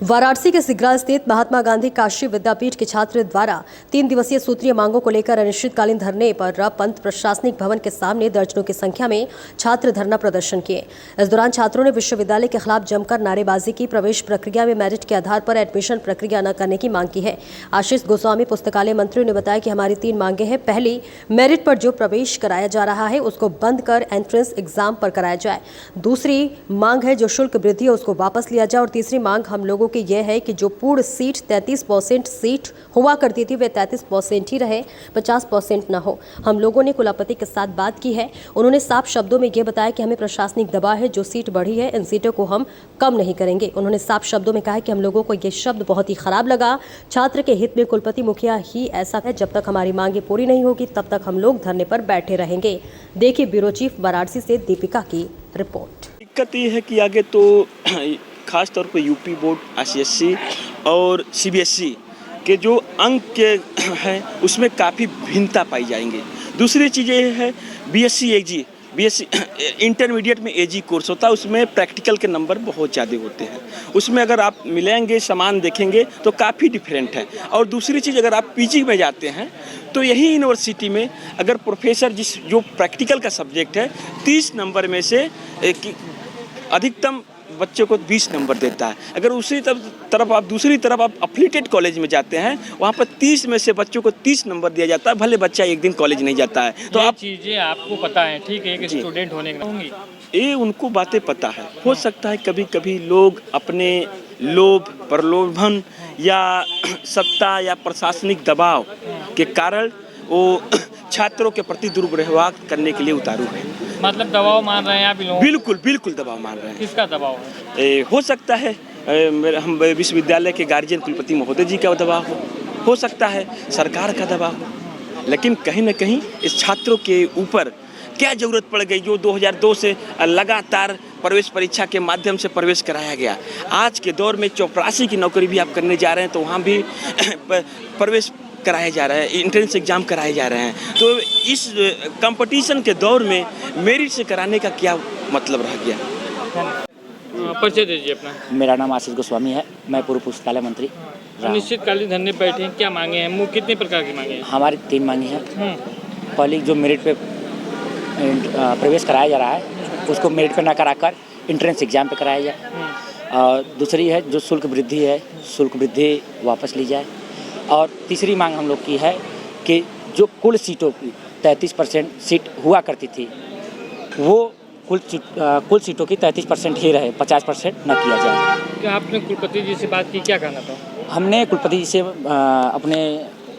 वाराणसी के सिगरा स्थित महात्मा गांधी काशी विद्यापीठ के छात्र द्वारा 3 दिवसीय सूत्रीय मांगों को लेकर अनिश्चितकालीन धरने पर पंत प्रशासनिक भवन के सामने दर्जनों की संख्या में छात्र धरना प्रदर्शन किए। इस दौरान छात्रों ने विश्वविद्यालय के खिलाफ जमकर नारेबाजी की। प्रवेश प्रक्रिया में मेरिट के आधार पर एडमिशन प्रक्रिया न करने की मांग की है। आशीष गोस्वामी पुस्तकालय मंत्री ने बताया कि हमारी 3 मांगे हैं। पहली, मेरिट पर जो प्रवेश कराया जा रहा है उसको बंद कर एंट्रेंस एग्जाम पर कराया जाए। दूसरी मांग है जो शुल्क वृद्धि है उसको वापस लिया जाए। और तीसरी मांग हम लोगों की यह है कि जो पूर्ण सीट 33% सीट हुआ करती थी वे 33% ही रहे, 50% न हो। हम लोगों ने कुलपति के साथ बात की है। उन्होंने साफ शब्दों में ये बताया कि हमें प्रशासनिक दबाव है, जो सीट बढ़ी है इन सीटों को हम कम नहीं करेंगे। उन्होंने साफ शब्दों में कहा कि हम लोगों को ये शब्द बहुत ही खराब लगा। छात्र के हित में कुलपति मुखिया ही ऐसा है, जब तक हमारी मांगे पूरी नहीं होगी तब तक हम लोग धरने पर बैठे रहेंगे। देखिए ब्यूरो चीफ वाराणसी से दीपिका की रिपोर्ट। दिक्कत ये है कि आगे तो खास तौर पर यूपी बोर्ड, ICSE और CBSE के जो अंक के हैं उसमें काफ़ी भिन्नता पाई जाएंगे। दूसरी चीज़ ये है BSc इंटरमीडिएट में AG कोर्स होता है, उसमें प्रैक्टिकल के नंबर बहुत ज़्यादा होते हैं। उसमें अगर आप मिलेंगे सामान देखेंगे तो काफ़ी डिफरेंट है। और दूसरी चीज़, अगर आप PG में जाते हैं तो यही यूनिवर्सिटी में अगर प्रोफेसर जो प्रैक्टिकल का सब्जेक्ट है 30 नंबर में से अधिकतम बच्चों को 20 नंबर देता है। अगर उसी तरफ आप दूसरी तरफ आप एफिलिएटेड कॉलेज में जाते हैं, वहाँ पर 30 में से बच्चों को 30 नंबर दिया जाता है, भले बच्चा एक दिन कॉलेज नहीं जाता है। तो आप चीज़ें आपको पता है, ठीक है, एक स्टूडेंट होने का होंगी, ये उनको बातें पता है। हो सकता है कभी कभी लोग अपने लोभ, प्रलोभन या सत्ता या प्रशासनिक दबाव के कारण वो छात्रों के प्रति दुर्व्यवहार करने के लिए उतारू है। मतलब दबाव मान रहे हैं आप लोग? बिल्कुल दबाव मान रहे हैं। किसका दबाव है? हो सकता है हम विश्वविद्यालय के गार्जियन कुलपति महोदय जी का दबाव हो सकता है सरकार का दबाव हो, लेकिन कहीं न कहीं इस छात्रों के ऊपर क्या ज़रूरत पड़ गई जो 2002 से लगातार प्रवेश परीक्षा के माध्यम से प्रवेश कराया गया। आज के दौर में चपरासी की नौकरी भी आप करने जा रहे हैं तो वहाँ भी प्रवेश कराया जा रहा है, एंट्रेंस एग्जाम कराए जा रहे हैं। तो इस कंपटीशन के दौर में मेरिट से कराने का क्या मतलब रह गया? परिचय दीजिए अपना। मेरा नाम आशीष गोस्वामी है, मैं पूर्व पुस्तकालय मंत्री। अनिश्चितकालीन धरने बैठे हैं, क्या मांगे हैं? कितने प्रकार की मांगे हैं? हमारी 3 मांगे हैं। पहली, जो मेरिट पे प्रवेश कराया जा रहा है उसको मेरिट पे ना कराकर एंट्रेंस एग्जाम पे कराया जाए। और दूसरी है जो शुल्क वृद्धि है, शुल्क वृद्धि वापस ली जाए। और तीसरी मांग हम लोग की है कि जो कुल सीटों की 33% सीट हुआ करती थी वो कुल सीटों की 33% ही रहे, 50% न किया जाए। क्या आपने कुलपति जी से बात की? क्या कहना था? हमने कुलपति जी से अपने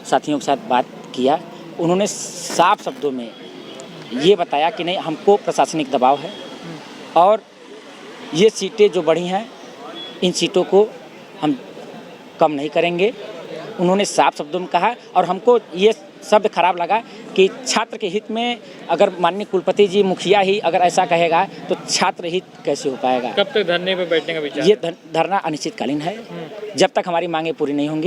साथियों के साथ बात किया। उन्होंने साफ शब्दों में ये बताया कि नहीं, हमको प्रशासनिक दबाव है और ये सीटें जो बढ़ी हैं इन सीटों को हम कम नहीं करेंगे। उन्होंने साफ शब्दों में कहा और हमको ये शब्द खराब लगा कि छात्र के हित में अगर माननीय कुलपति जी मुखिया ही अगर ऐसा कहेगा तो छात्र हित कैसे हो पाएगा। कब तक धरने पे बैठने का विचार? ये धरना अनिश्चितकालीन है, जब तक हमारी मांगे पूरी नहीं होंगी